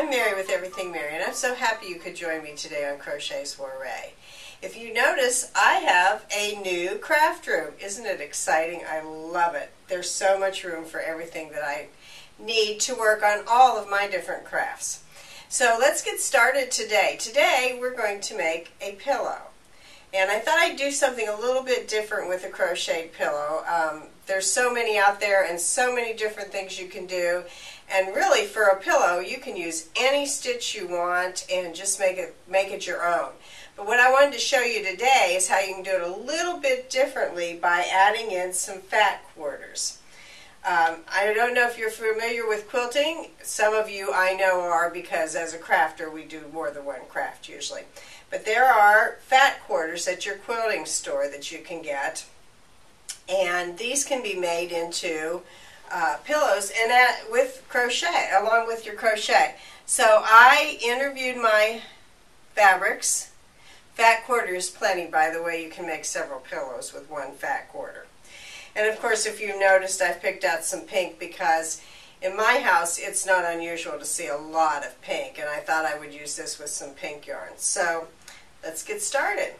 I'm Mary with Everything Mary, and I'm so happy you could join me today on Crochet Soiree. If you notice, I have a new craft room. Isn't it exciting? I love it. There's so much room for everything that I need to work on all of my different crafts. So let's get started today. Today we're going to make a pillow. And I thought I'd do something a little bit different with a crocheted pillow. There's so many out there and so many different things you can do. And really, for a pillow, you can use any stitch you want and just make it your own. But what I wanted to show you today is how you can do it a little bit differently by adding in some fat quarters. I don't know if you're familiar with quilting. Some of you I know are, because as a crafter we do more than one craft usually. But there are fat quarters at your quilting store that you can get, and these can be made into pillows and with crochet, along with your crochet. So I interviewed my fabrics. Fat quarter is plenty, by the way. You can make several pillows with one fat quarter. And of course, if you noticed, I've picked out some pink because in my house it's not unusual to see a lot of pink, and I thought I would use this with some pink yarn. So let's get started.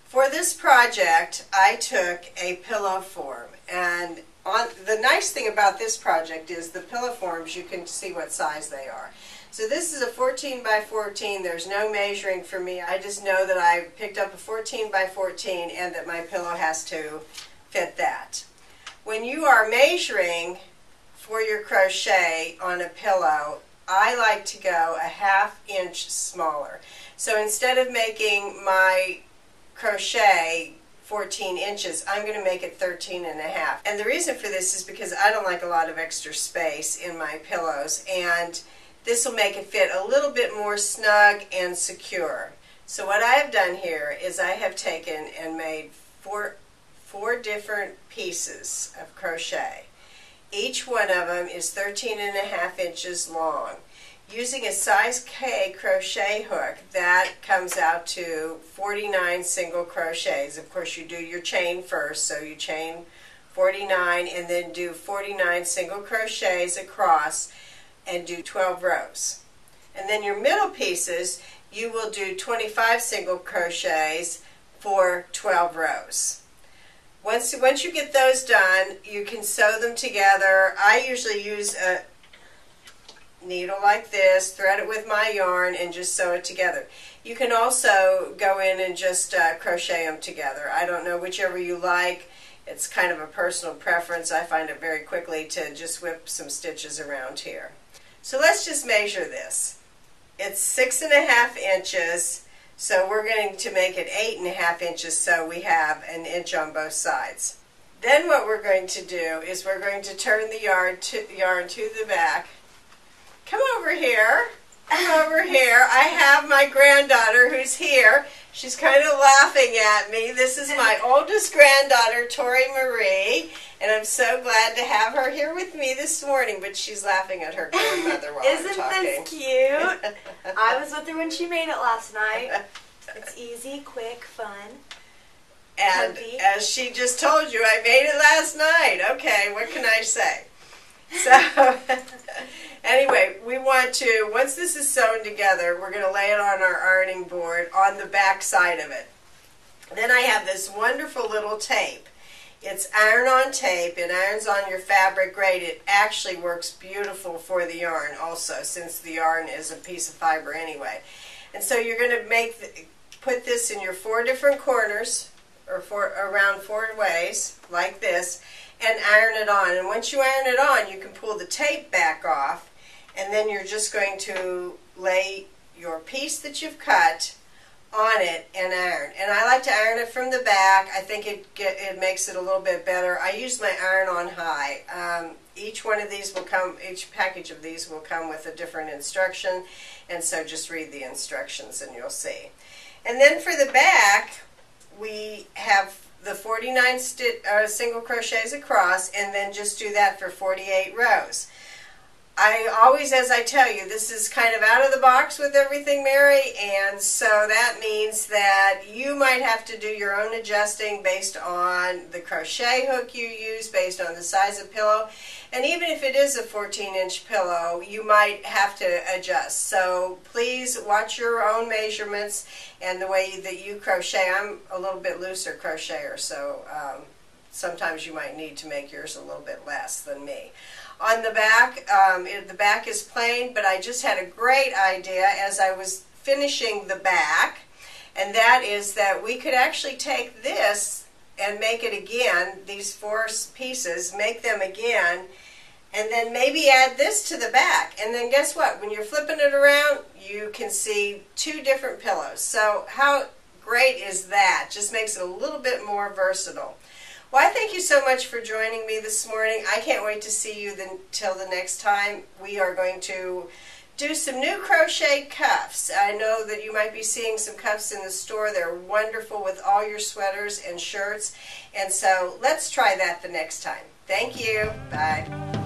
For this project, I took a pillow form, and the nice thing about this project is the pillow forms, you can see what size they are. So this is a 14 by 14. There's no measuring for me. I just know that I picked up a 14 by 14 and that my pillow has to fit that. When you are measuring for your crochet on a pillow, I like to go a ½ inch smaller. So instead of making my crochet 14 inches, I'm going to make it 13.5. And the reason for this is because I don't like a lot of extra space in my pillows, and this will make it fit a little bit more snug and secure. So what I have done here is I have taken and made four different pieces of crochet. Each one of them is 13.5 inches long. Using a size K crochet hook, that comes out to 49 single crochets. Of course, you do your chain first, so you chain 49 and then do 49 single crochets across and do 12 rows. And then your middle pieces, you will do 25 single crochets for 12 rows. Once you get those done, you can sew them together. I usually use a needle like this, thread it with my yarn, and just sew it together. You can also go in and just crochet them together. I don't know, whichever you like. It's kind of a personal preference. I find it very quickly to just whip some stitches around here. So let's just measure this. It's 6.5 inches, so we're going to make it 8.5 inches, so we have an inch on both sides. Then what we're going to do is we're going to turn the yarn to the back. Come over here. Come over here. I have my granddaughter who's here. She's kind of laughing at me. This is my oldest granddaughter, Tori Marie, and I'm so glad to have her here with me this morning, but she's laughing at her grandmother while I'm talking. Isn't this cute? I was with her when she made it last night. It's easy, quick, fun. And comfy. As she just told you, I made it last night. Okay, what can I say? So, anyway, we want to, once this is sewn together, we're going to lay it on our ironing board on the back side of it. Then I have this wonderful little tape. It's iron-on tape. It irons on your fabric great. It actually works beautiful for the yarn also, since the yarn is a piece of fiber anyway. And so you're going to put this in your 4 different corners, or around 4 ways, like this, and iron it on. And once you iron it on, you can pull the tape back off, and then you're just going to lay your piece that you've cut on it and iron. And I like to iron it from the back. I think it makes it a little bit better. I use my iron on high. Each package of these will come with a different instruction, and so just read the instructions and you'll see. And then for the back, we have the 49 single crochets across, and then just do that for 48 rows. I always, as I tell you, this is kind of out of the box with everything, Mary, and so that means that you might have to do your own adjusting based on the crochet hook you use, based on the size of pillow, and even if it is a 14-inch pillow, you might have to adjust. So please watch your own measurements and the way that you crochet. I'm a little bit looser crocheter, so sometimes you might need to make yours a little bit less than me. On the back, the back is plain, but I just had a great idea as I was finishing the back, and that is that we could actually take this and make it again, these 4 pieces, make them again, and then maybe add this to the back. And then guess what? When you're flipping it around, you can see 2 different pillows. So how great is that? Just makes it a little bit more versatile. Well, I thank you so much for joining me this morning. I can't wait to see you till the next time. We are going to do some new crochet cuffs. I know that you might be seeing some cuffs in the store. They're wonderful with all your sweaters and shirts. And so let's try that the next time. Thank you. Bye.